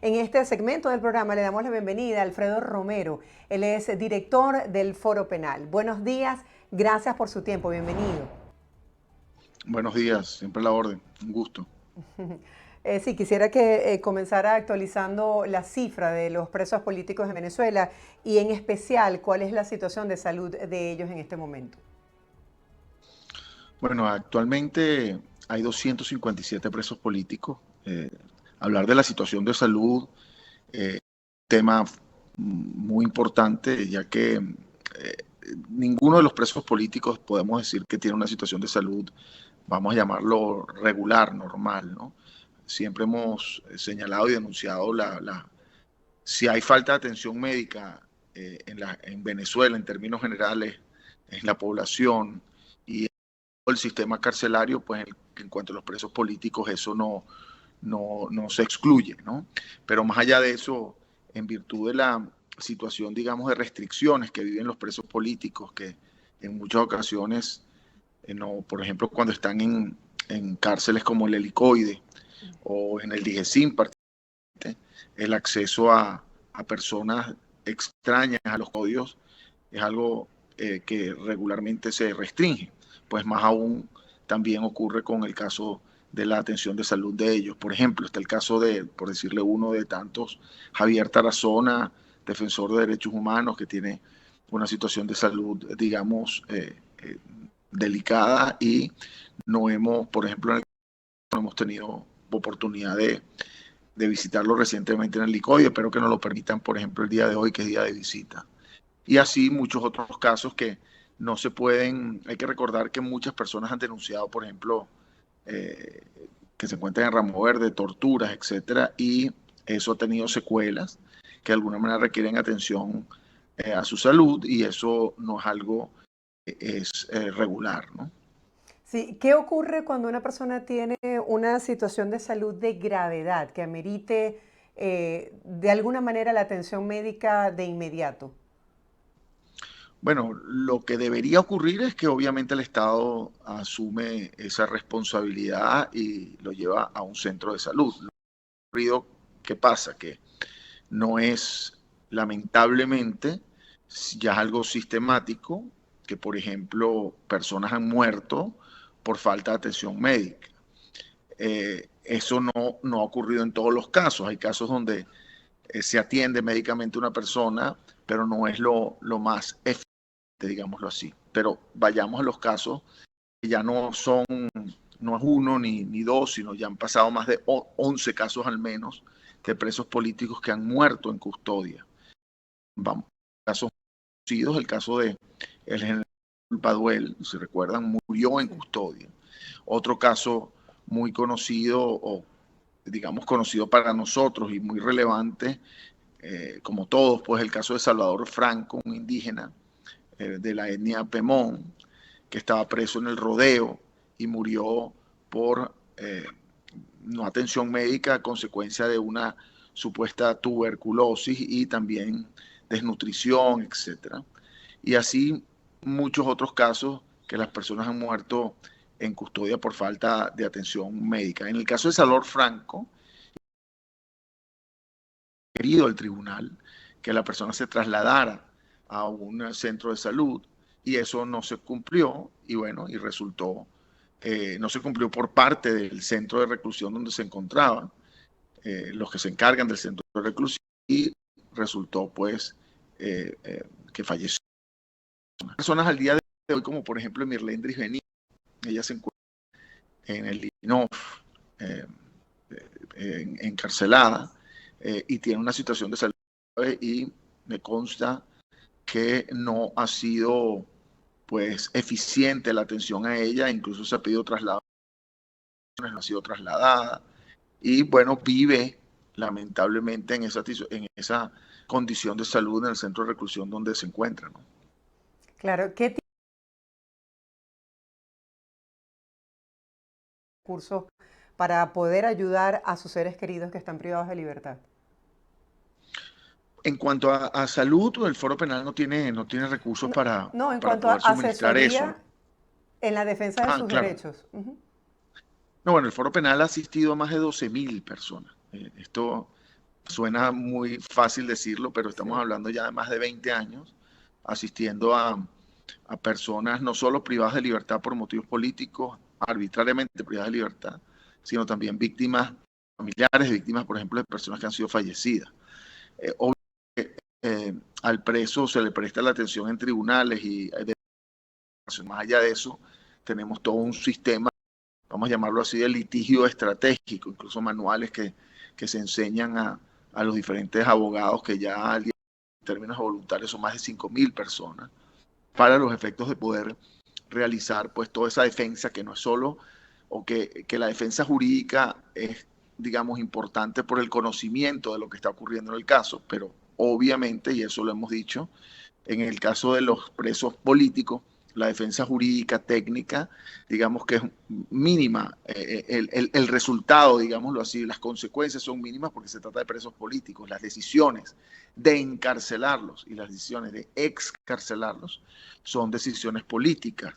En este segmento del programa le damos la bienvenida a Alfredo Romero. Él es director del Foro Penal. Buenos días, gracias por su tiempo, bienvenido. Buenos días, siempre a la orden, un gusto. Sí, quisiera que comenzara actualizando la cifra de los presos políticos en Venezuela y en especial cuál es la situación de salud de ellos en este momento. Bueno, actualmente hay 257 presos políticos. Hablar de la situación de salud, tema muy importante, ya que ninguno de los presos políticos podemos decir que tiene una situación de salud, vamos a llamarlo regular, normal, ¿no? Siempre hemos señalado y denunciado si hay falta de atención médica en Venezuela en términos generales, en la población y el sistema carcelario, pues en cuanto a los presos políticos, eso no se excluye, ¿no? Pero más allá de eso, en virtud de la situación, digamos, de restricciones que viven los presos políticos, que en muchas ocasiones, no, por ejemplo, cuando están en cárceles como el Helicoide o en el DIGESIM, el acceso a personas extrañas a los códigos es algo que regularmente se restringe, pues más aún también ocurre con el caso de la atención de salud de ellos. Por ejemplo, está el caso de, por decirle uno de tantos, Javier Tarazona, defensor de derechos humanos, que tiene una situación de salud, digamos, delicada y no hemos, por ejemplo, no hemos tenido oportunidad de visitarlo recientemente en el Licoide. Espero que nos lo permitan, por ejemplo, el día de hoy, que es día de visita. Y así muchos otros casos que no se pueden, hay que recordar que muchas personas han denunciado, por ejemplo, eh, que se encuentran en Ramo Verde, torturas, etcétera, y eso ha tenido secuelas que de alguna manera requieren atención a su salud, y eso no es algo que es regular, ¿no? Sí, ¿qué ocurre cuando una persona tiene una situación de salud de gravedad que amerite de alguna manera la atención médica de inmediato? Bueno, lo que debería ocurrir es que obviamente el Estado asume esa responsabilidad y lo lleva a un centro de salud. ¿Qué pasa? Que no es, lamentablemente, ya es algo sistemático, que por ejemplo personas han muerto por falta de atención médica. Eso no ha ocurrido en todos los casos. Hay casos donde se atiende médicamente a una persona, pero no es lo más eficiente, digámoslo así. Pero vayamos a los casos que ya no es uno ni dos, sino ya han pasado más de 11 casos al menos de presos políticos que han muerto en custodia. Vamos, casos conocidos, el caso de el general Baduel, si recuerdan, murió en Sí. custodia. Otro caso muy conocido, o digamos conocido para nosotros y muy relevante, como todos, pues el caso de Salvador Franco, un indígena de la etnia Pemón, que estaba preso en el Rodeo y murió por no atención médica a consecuencia de una supuesta tuberculosis y también desnutrición, etcétera. Y así muchos otros casos que las personas han muerto en custodia por falta de atención médica. En el caso de Salvador Franco, querido el tribunal que la persona se trasladara a un centro de salud, y eso no se cumplió, y bueno, y resultó, no se cumplió por parte del centro de reclusión donde se encontraba, los que se encargan del centro de reclusión, y resultó pues que falleció. Personas al día de hoy, como por ejemplo Mirlendris Benítez, ella se encuentra en el INOF, eh, encarcelada, y tiene una situación de salud, y me consta que no ha sido pues eficiente la atención a ella, incluso se ha pedido traslado, no ha sido trasladada, y bueno, vive lamentablemente en esa condición de salud en el centro de reclusión donde se encuentra, ¿no? Claro, ¿qué tipo de recursos para poder ayudar a sus seres queridos que están privados de libertad? En cuanto a salud, el Foro Penal no tiene recursos No, no, en para cuanto a poder suministrar eso, ¿no? asesoría en la defensa de sus Claro. derechos. Ujú. No, bueno, el Foro Penal ha asistido a más de 12.000 personas. Esto Suena muy fácil decirlo, pero estamos Sí. hablando ya de más de 20 años asistiendo a personas no solo privadas de libertad por motivos políticos, arbitrariamente privadas de libertad, sino también víctimas familiares, víctimas, por ejemplo, de personas que han sido fallecidas. Obviamente, al preso se le presta la atención en tribunales y más allá de eso, tenemos todo un sistema, vamos a llamarlo así, de litigio estratégico, incluso manuales que se enseñan a los diferentes abogados que ya al día en términos voluntarios son más de 5.000 personas, para los efectos de poder realizar pues toda esa defensa que no es solo, o que la defensa jurídica es, digamos, importante por el conocimiento de lo que está ocurriendo en el caso, pero obviamente, y eso lo hemos dicho, en el caso de los presos políticos, la defensa jurídica, técnica, digamos que es mínima. El resultado, digámoslo así, las consecuencias son mínimas porque se trata de presos políticos. Las decisiones de encarcelarlos y las decisiones de excarcelarlos son decisiones políticas.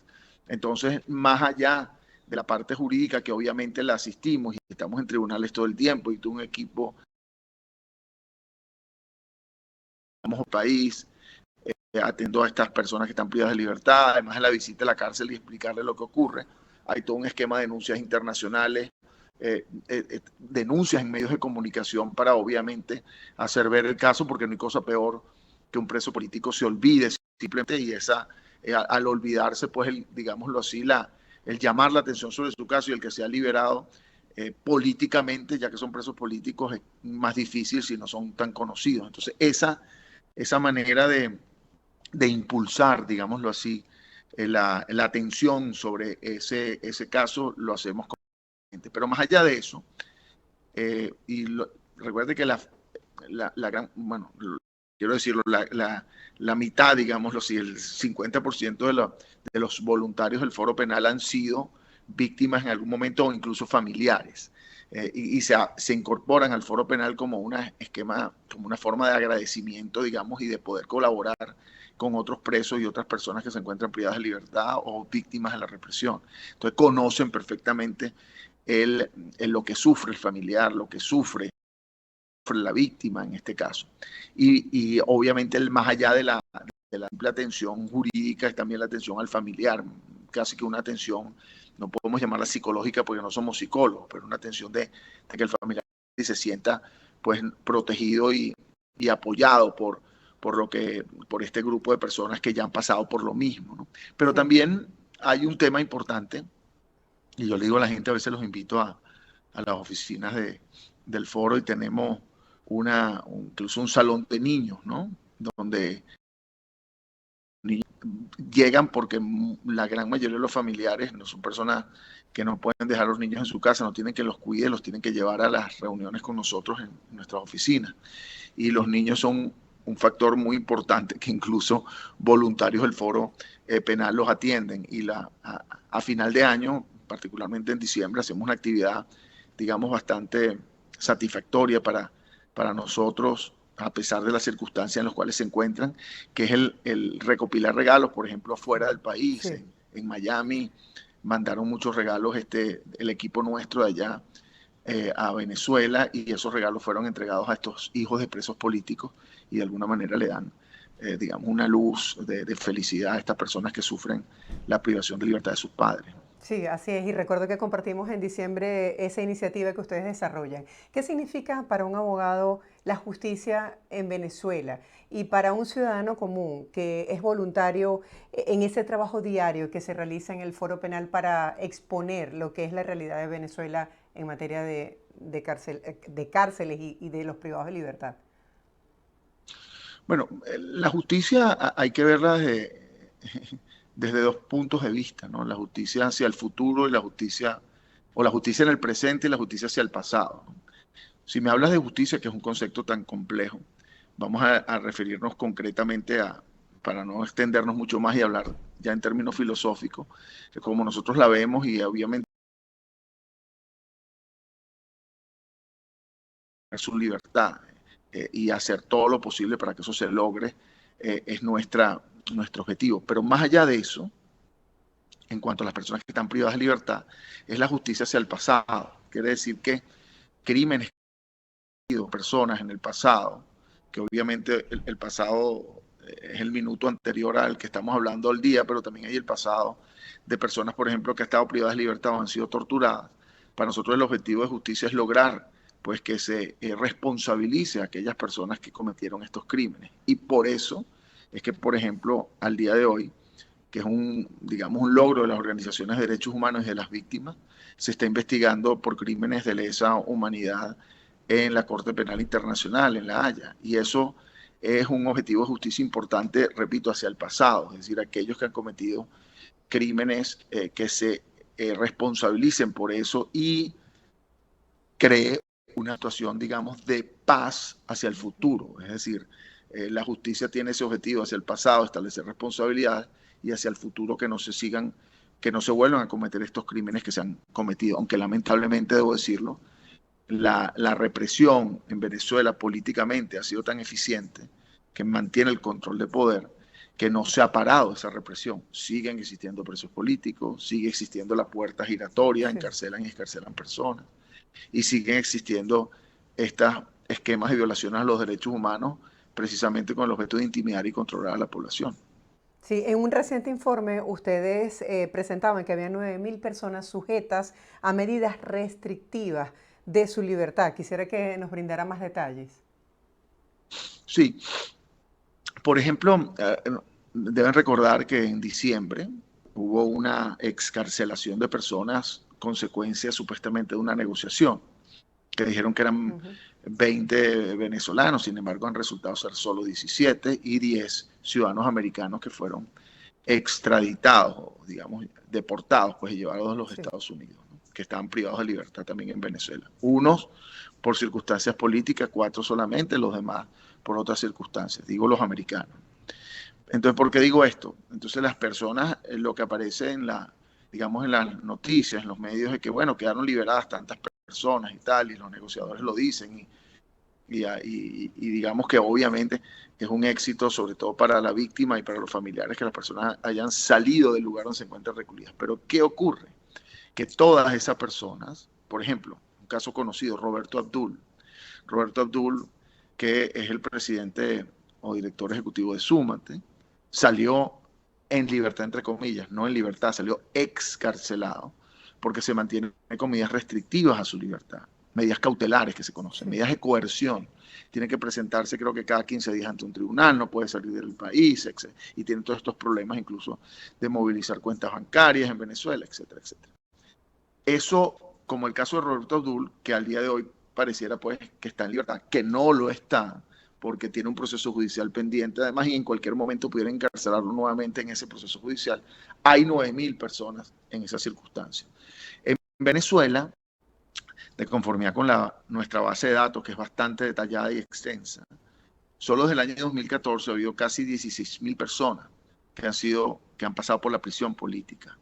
Entonces, más allá de la parte jurídica, que obviamente la asistimos y estamos en tribunales todo el tiempo y todo un equipo, vamos al país, atendo a estas personas que están privadas de libertad, además de la visita a la cárcel y explicarles lo que ocurre. Hay todo un esquema de denuncias internacionales, denuncias en medios de comunicación para obviamente hacer ver el caso, porque no hay cosa peor que un preso político se olvide simplemente, y esa, al olvidarse, pues, digámoslo así, el llamar la atención sobre su caso y el que sea liberado políticamente, ya que son presos políticos, es más difícil si no son tan conocidos. Entonces, esa manera de impulsar, digámoslo así, la atención sobre ese caso, lo hacemos con la gente. Pero más allá de eso, recuerde que la gran, bueno, quiero decirlo, la mitad, digámoslo así, el 50% de los voluntarios del foro penal han sido víctimas en algún momento o incluso familiares. Y se incorporan al foro penal como esquema, como una forma de agradecimiento, digamos, y de poder colaborar con otros presos y otras personas que se encuentran privadas de libertad o víctimas de la represión. Entonces conocen perfectamente lo que sufre el familiar, lo que sufre la víctima en este caso. Y obviamente más allá de la simple atención jurídica es también la atención al familiar, casi que una atención, no podemos llamarla psicológica porque no somos psicólogos, pero una atención de que el familiar se sienta pues protegido y apoyado por este grupo de personas que ya han pasado por lo mismo, ¿no? Pero Sí. también hay un tema importante, y yo le digo a la gente, a veces los invito a las oficinas del foro y tenemos incluso un salón de niños, ¿no? Donde niños llegan porque la gran mayoría de los familiares no son personas que no pueden dejar a los niños en su casa, no tienen que los cuide, los tienen que llevar a las reuniones con nosotros en nuestras oficinas. Y los niños son un factor muy importante que incluso voluntarios del foro penal los atienden. Y a final de año, particularmente en diciembre, hacemos una actividad, digamos, bastante satisfactoria para nosotros, a pesar de las circunstancias en las cuales se encuentran, que es el recopilar regalos, por ejemplo, afuera del país, Sí. en Miami, mandaron muchos regalos el equipo nuestro de allá a Venezuela, y esos regalos fueron entregados a estos hijos de presos políticos y de alguna manera le dan, digamos, una luz de felicidad a estas personas que sufren la privación de libertad de sus padres. Sí, así es. Y recuerdo que compartimos en diciembre esa iniciativa que ustedes desarrollan. ¿Qué significa para un abogado la justicia en Venezuela y para un ciudadano común que es voluntario en ese trabajo diario que se realiza en el foro penal para exponer lo que es la realidad de Venezuela en materia de cárceles y de los privados de libertad? Bueno, la justicia hay que verla desde dos puntos de vista, ¿no? La justicia hacia el futuro y la justicia en el presente y la justicia hacia el pasado, ¿no? Si me hablas de justicia, que es un concepto tan complejo, vamos a referirnos concretamente para no extendernos mucho más y hablar ya en términos filosóficos, de cómo nosotros la vemos, y obviamente su libertad y hacer todo lo posible para que eso se logre es nuestro objetivo. Pero más allá de eso, en cuanto a las personas que están privadas de libertad, es la justicia hacia el pasado. Quiere decir que crímenes personas en el pasado, que obviamente el pasado es el minuto anterior al que estamos hablando al día, pero también hay el pasado de personas, por ejemplo, que han estado privadas de libertad o han sido torturadas. Para nosotros el objetivo de justicia es lograr pues que se responsabilice a aquellas personas que cometieron estos crímenes. Y por eso es que, por ejemplo, al día de hoy, que es digamos, un logro de las organizaciones de derechos humanos y de las víctimas, se está investigando por crímenes de lesa humanidad en la Corte Penal Internacional, en La Haya. Y eso es un objetivo de justicia importante, repito, hacia el pasado, es decir, aquellos que han cometido crímenes que se responsabilicen por eso y cree una situación, digamos, de paz hacia el futuro. Es decir, la justicia tiene ese objetivo hacia el pasado, establecer responsabilidades, y hacia el futuro que no se sigan, que no se vuelvan a cometer estos crímenes que se han cometido. Aunque lamentablemente, debo decirlo, la represión en Venezuela políticamente ha sido tan eficiente que mantiene el control de poder, que no se ha parado esa represión. Siguen existiendo presos políticos, sigue existiendo la puerta giratoria, Sí. encarcelan y excarcelan personas, y siguen existiendo estos esquemas de violaciones a los derechos humanos, precisamente con el objeto de intimidar y controlar a la población. Sí, en un reciente informe ustedes presentaban que había 9.000 personas sujetas a medidas restrictivas de su libertad. Quisiera que nos brindara más detalles. Sí, por ejemplo, deben recordar que en diciembre hubo una excarcelación de personas consecuencia supuestamente de una negociación, que dijeron que eran Ujú. 20 venezolanos, sin embargo han resultado ser solo 17 y 10 ciudadanos americanos que fueron extraditados, o digamos, deportados, pues y llevados a los Sí. Estados Unidos, ¿no? Que estaban privados de libertad también en Venezuela. Unos por circunstancias políticas, 4 solamente, los demás por otras circunstancias, digo los americanos. Entonces, ¿por qué digo esto? Entonces las personas, lo que aparece en digamos, en las noticias, en los medios, es que, bueno, quedaron liberadas tantas personas y tal, y los negociadores lo dicen, y digamos que obviamente es un éxito, sobre todo para la víctima y para los familiares, que las personas hayan salido del lugar donde se encuentran recluidas. Pero ¿qué ocurre? Que todas esas personas, por ejemplo, un caso conocido, Roberto Abdul, que es el presidente o director ejecutivo de Súmate, salió en libertad, entre comillas, no en libertad, salió excarcelado, porque se mantiene con medidas restrictivas a su libertad, medidas cautelares que se conocen, Sí. medidas de coerción. Tiene que presentarse, creo que cada 15 días ante un tribunal, no puede salir del país, etc. Y tiene todos estos problemas, incluso de movilizar cuentas bancarias en Venezuela, etcétera, etcétera. Eso, como el caso de Roberto Abdul, que al día de hoy pareciera pues que está en libertad, que no lo está, porque tiene un proceso judicial pendiente, además, y en cualquier momento pudiera encarcelarlo nuevamente en ese proceso judicial. Hay 9.000 personas en esa circunstancia. En Venezuela, de conformidad con nuestra base de datos, que es bastante detallada y extensa, solo desde el año 2014 ha habido casi 16.000 personas que han pasado por la prisión política.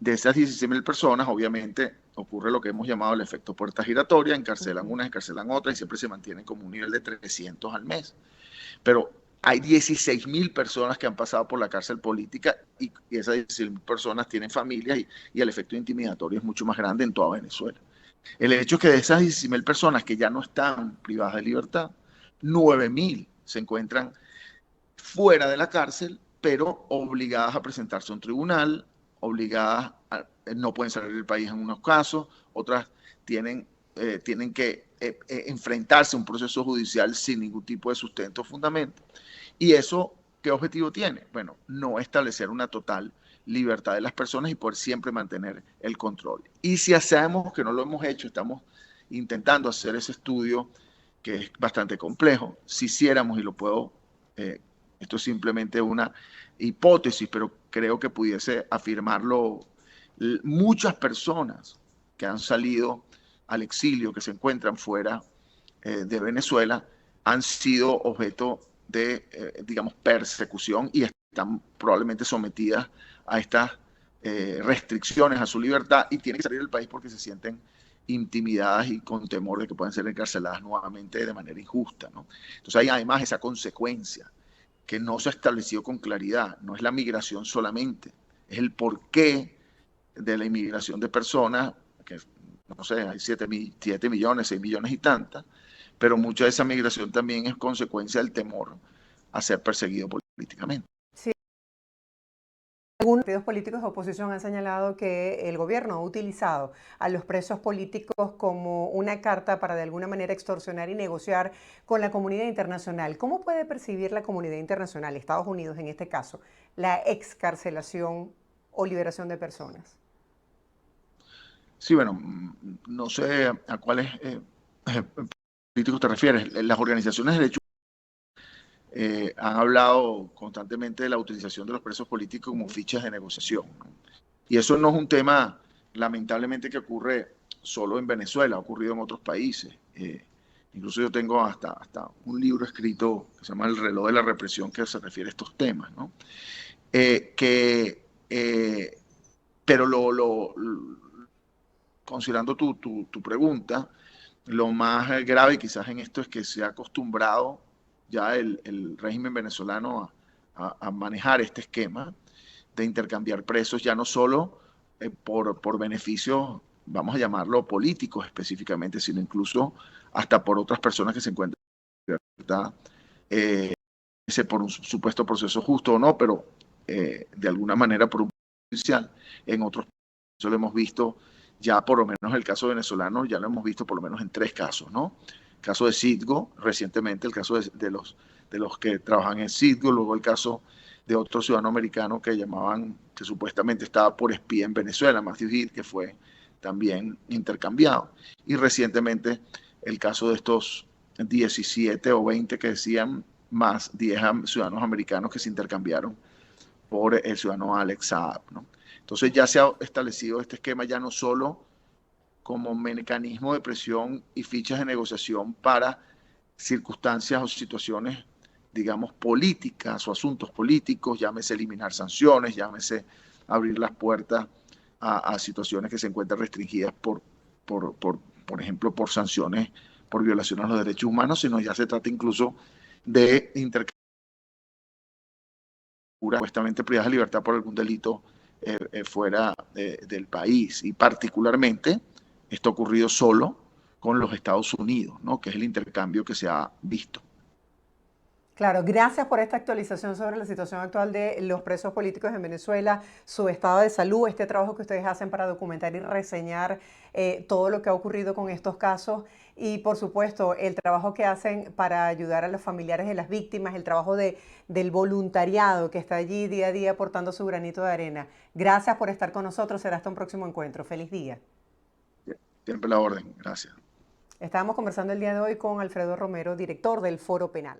De esas 16.000 personas, obviamente, ocurre lo que hemos llamado el efecto puerta giratoria, encarcelan Ujú. unas, encarcelan otras, y siempre se mantienen como un nivel de 300 al mes. Pero hay 16.000 personas que han pasado por la cárcel política, y esas 16.000 personas tienen familias, y el efecto intimidatorio es mucho más grande en toda Venezuela. El hecho es que de esas 16.000 personas que ya no están privadas de libertad, 9.000 se encuentran fuera de la cárcel, pero obligadas a presentarse a un tribunal, no pueden salir del país en unos casos, otras tienen que enfrentarse a un proceso judicial sin ningún tipo de sustento o fundamento. ¿Y eso qué objetivo tiene? Bueno, no establecer una total libertad de las personas y poder siempre mantener el control. Y si hacemos, que no lo hemos hecho, estamos intentando hacer ese estudio que es bastante complejo, si hiciéramos, y lo puedo, esto es simplemente una hipótesis, pero creo que pudiese afirmarlo, muchas personas que han salido al exilio, que se encuentran fuera de Venezuela, han sido objeto de, digamos, persecución y están probablemente sometidas a estas restricciones a su libertad y tienen que salir del país porque se sienten intimidadas y con temor de que puedan ser encarceladas nuevamente de manera injusta, ¿no? Entonces hay además esa consecuencia que no se ha establecido con claridad, no es la migración solamente, es el porqué de la inmigración de personas, que no sé, hay 7 millones, 6 millones y tantas, pero mucha de esa migración también es consecuencia del temor a ser perseguido políticamente. Sí, algunos partidos políticos de oposición han señalado que el gobierno ha utilizado a los presos políticos como una carta para de alguna manera extorsionar y negociar con la comunidad internacional. ¿Cómo puede percibir la comunidad internacional, Estados Unidos en este caso, la excarcelación o liberación de personas? Sí, bueno, no sé a cuáles políticos te refieres. Las organizaciones de derechos han hablado constantemente de la utilización de los presos políticos como fichas de negociación, ¿no? Y eso no es un tema, lamentablemente, que ocurre solo en Venezuela, ha ocurrido en otros países. Incluso yo tengo hasta un libro escrito que se llama El reloj de la represión, que se refiere a estos temas, ¿no? Eh, que, eh, pero considerando tu pregunta, lo más grave quizás en esto es que se ha acostumbrado ya el régimen venezolano a manejar este esquema de intercambiar presos ya no solo por beneficios, vamos a llamarlo políticos específicamente, sino incluso hasta por otras personas que se encuentran en libertad, eh, por un supuesto proceso justo o no, pero de alguna manera por un judicial. En otros casos lo hemos visto ya, por lo menos el caso venezolano, ya lo hemos visto por lo menos en 3 casos, ¿no? El caso de Citgo, recientemente el caso de los que trabajan en Citgo, luego el caso de otro ciudadano americano que llamaban, que supuestamente estaba por espía en Venezuela, Matthew Heath, que fue también intercambiado. Y recientemente el caso de estos 17 o 20 que decían, más 10 ciudadanos americanos que se intercambiaron por el ciudadano Alex Saab, ¿no? Entonces ya se ha establecido este esquema ya no solo como mecanismo de presión y fichas de negociación para circunstancias o situaciones, digamos, políticas o asuntos políticos, llámese eliminar sanciones, llámese abrir las puertas a situaciones que se encuentran restringidas por ejemplo, por sanciones por violación a los derechos humanos, sino ya se trata incluso de intercambiar supuestamente privadas de libertad por algún delito fuera del país. Y particularmente esto ha ocurrido solo con los Estados Unidos, ¿no? Que es el intercambio que se ha visto. Claro, gracias por esta actualización sobre la situación actual de los presos políticos en Venezuela, su estado de salud, este trabajo que ustedes hacen para documentar y reseñar todo lo que ha ocurrido con estos casos y por supuesto el trabajo que hacen para ayudar a los familiares de las víctimas, el trabajo del voluntariado que está allí día a día aportando su granito de arena. Gracias por estar con nosotros, será hasta un próximo encuentro. Feliz día. Siempre la orden, gracias. Estábamos conversando el día de hoy con Alfredo Romero, director del Foro Penal.